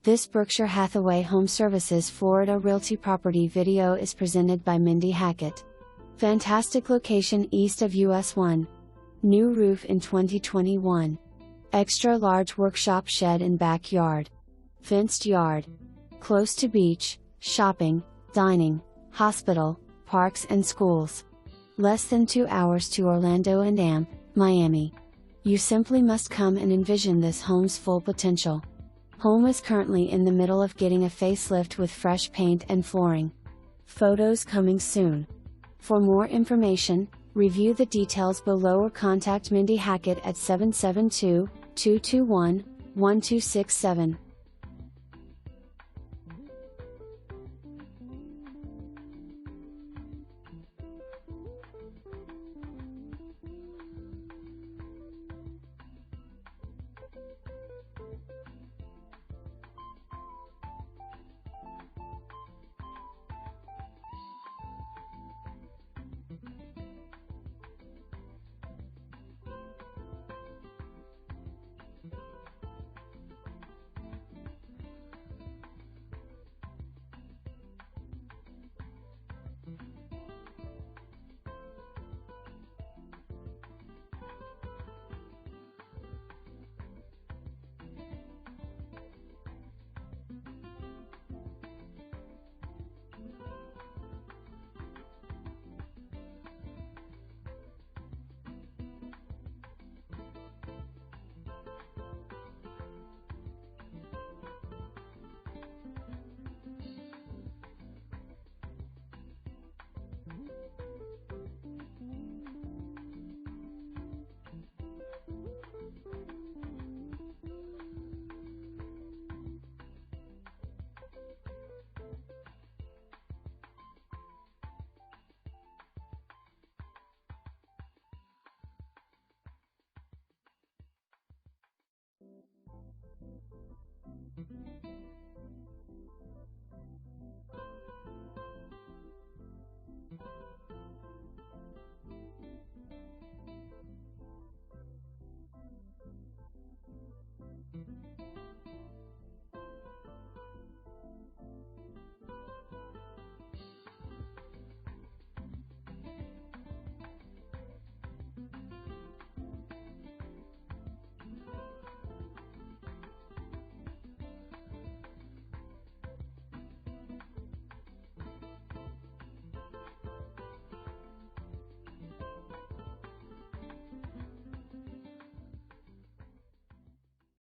This Berkshire Hathaway HomeServices Florida Realty property video is presented by Mindy Hackett. Fantastic location east of US1. New roof in 2021. Extra large workshop shed and backyard. Fenced yard. Close to beach, shopping, dining, hospital, parks and schools. Less than 2 hours to Orlando and Miami. You simply must come and envision this home's full potential. Home is currently in the middle of getting a facelift with fresh paint and flooring. Photos coming soon. For more information, review the details below or contact Mindy Hackett at 772-221-1267.